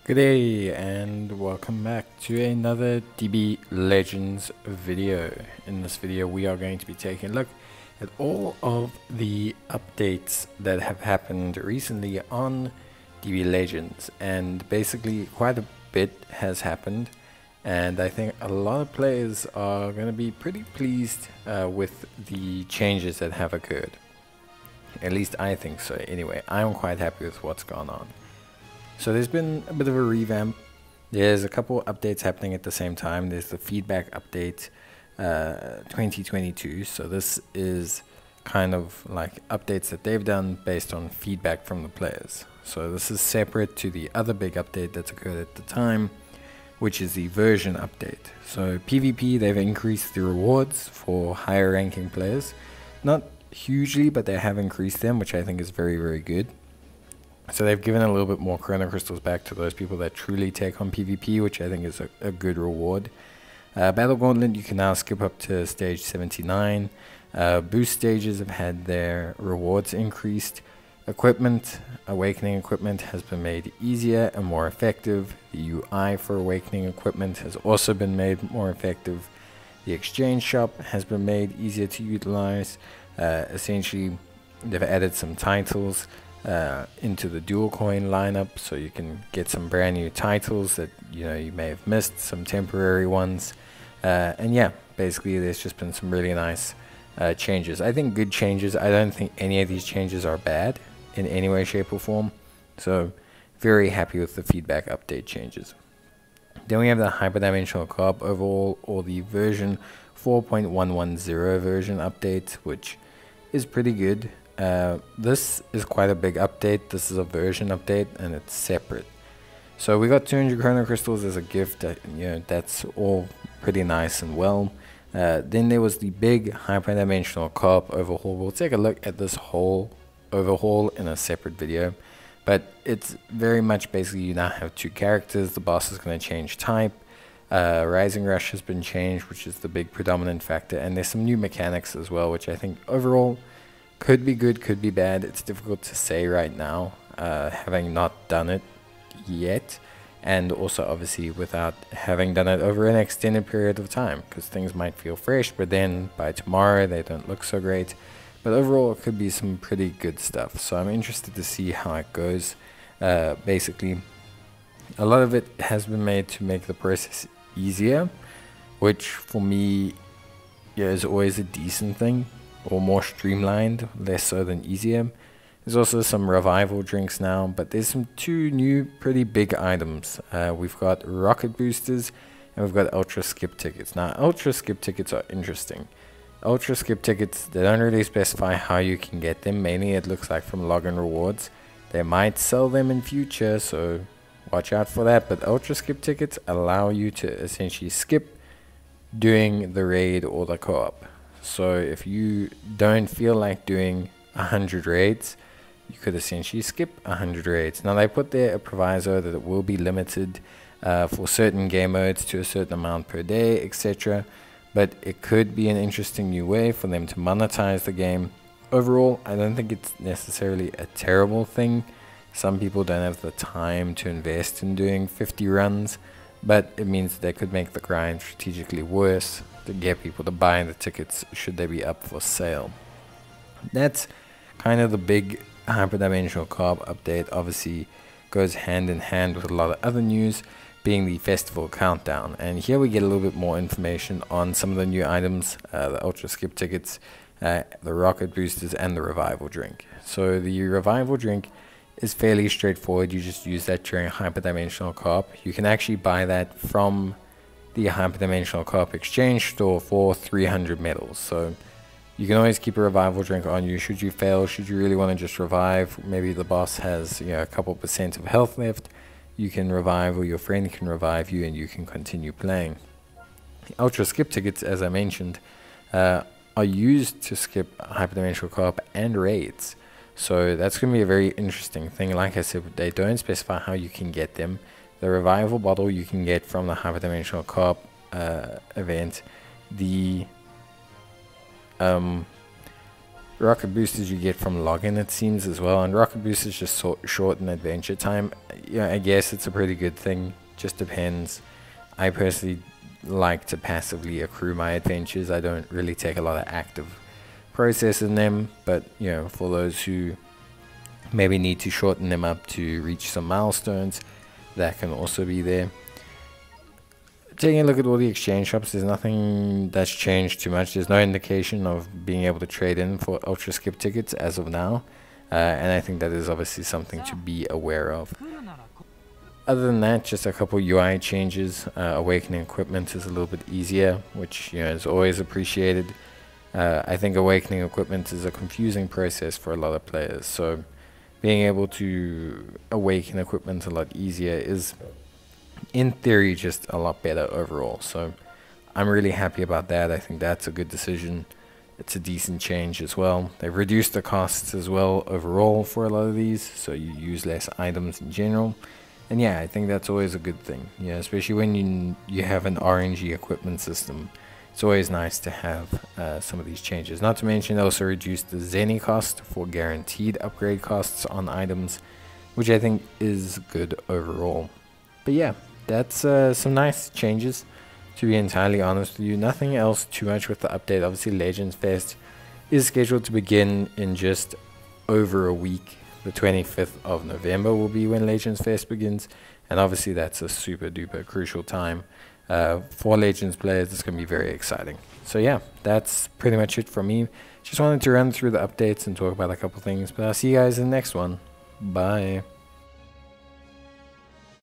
Good day and welcome back to another DB Legends video. In this video we are going to be taking a look at all of the updates that have happened recently on DB Legends, and basically quite a bit has happened, and I think a lot of players are going to be pretty pleased with the changes that have occurred. At least I think so. Anyway, I'm quite happy with what's gone on. So there's been a bit of a revamp. There's a couple updates happening at the same time. There's the feedback update 2022. So this is kind of like updates that they've done based on feedback from the players. So this is separate to the other big update that's occurred at the time, which is the version update. So PvP, they've increased the rewards for higher ranking players. Not hugely, but they have increased them, which I think is very, very good. So they've given a little bit more Chrono Crystals back to those people that truly take on PvP, which I think is a good reward. Battle Gauntlet, you can now skip up to stage 79. Boost stages have had their rewards increased. Equipment, Awakening equipment has been made easier and more effective. The UI for Awakening equipment has also been made more effective. The exchange shop has been made easier to utilize. Essentially, they've added some titles into the dual coin lineup, so you can get some brand new titles that you may have missed, some temporary ones, and yeah, basically there's just been some really nice changes. I think good changes. I don't think any of these changes are bad in any way, shape or form, so very happy with the feedback update changes. Then we have the hyperdimensional co-op overall, or the version 4.110 version update, which is pretty good. This is quite a big update. This is a version update and it's separate. So we got 200 Chrono Crystals as a gift. That's all pretty nice and well. Then there was the big hyperdimensional co-op overhaul. We'll take a look at this whole overhaul in a separate video, but it's very much basically you now have two characters. The boss is going to change type. Rising Rush has been changed, which is the big predominant factor, and there's some new mechanics as well, which I think overall could be good, could be bad. It's difficult to say right now, having not done it yet, and also obviously without having done it over an extended period of time, because things might feel fresh, but then by tomorrow they don't look so great. But overall it could be some pretty good stuff, so I'm interested to see how it goes. Basically, a lot of it has been made to make the process easier, which for me is always a decent thing, or more streamlined, less so than easier. There's also some revival drinks now, but there's some two new pretty big items. We've got rocket boosters and we've got ultra skip tickets. Now ultra skip tickets are interesting. Ultra skip tickets, they don't really specify how you can get them. Mainly it looks like from login rewards. They might sell them in future, so watch out for that. But ultra skip tickets allow you to essentially skip doing the raid or the co-op. So if you don't feel like doing 100 raids, you could essentially skip 100 raids. Now they put there a proviso that it will be limited for certain game modes to a certain amount per day, etc. But it could be an interesting new way for them to monetize the game. Overall, I don't think it's necessarily a terrible thing. Some people don't have the time to invest in doing 50 runs, but it means they could make the grind strategically worse to get people to buy the tickets should they be up for sale. That's kind of the big hyperdimensional co-op update. Obviously goes hand in hand with a lot of other news, being the festival countdown, and here we get a little bit more information on some of the new items, the ultra skip tickets, the rocket boosters, and the revival drink. So the revival drink is fairly straightforward. You just use that during hyperdimensional co-op. You can actually buy that from the hyperdimensional co-op exchange store for 300 medals. So you can always keep a revival drink on you should you fail, should you really want to just revive. Maybe the boss has a couple % of health left. You can revive, or your friend can revive you, and you can continue playing. The ultra skip tickets, as I mentioned, are used to skip hyperdimensional co-op and raids. So that's going to be a very interesting thing. Like I said, they don't specify how you can get them. The revival bottle you can get from the hyperdimensional co-op event. The rocket boosters you get from login, it seems, as well. And rocket boosters just shorten adventure time. Yeah, I guess it's a pretty good thing. Just depends. I personally like to passively accrue my adventures. I don't really take a lot of active process in them, but you know, for those who maybe need to shorten them up to reach some milestones, that can also be there. Taking a look at all the exchange shops, there's nothing that's changed too much. There's no indication of being able to trade in for Ultra Skip tickets as of now, and I think that is obviously something to be aware of. Other than that, just a couple UI changes. Awakening equipment is a little bit easier, which is always appreciated. I think awakening equipment is a confusing process for a lot of players, so being able to awaken equipment a lot easier is, in theory, just a lot better overall. So I'm really happy about that. I think that's a good decision. It's a decent change as well. They've reduced the costs as well overall for a lot of these, so you use less items in general. And yeah, I think that's always a good thing. Yeah, especially when you have an RNG equipment system. It's always nice to have some of these changes. Not to mention, they also reduced the Zenny cost for guaranteed upgrade costs on items, which I think is good overall. But yeah, that's some nice changes, to be entirely honest with you. Nothing else too much with the update. Obviously, Legends Fest is scheduled to begin in just over a week. The 25th of November will be when Legends Fest begins, and obviously that's a super duper crucial time for Legends players. It's going to be very exciting. So yeah, that's pretty much it from me. Just wanted to run through the updates and talk about a couple things, but I'll see you guys in the next one. Bye.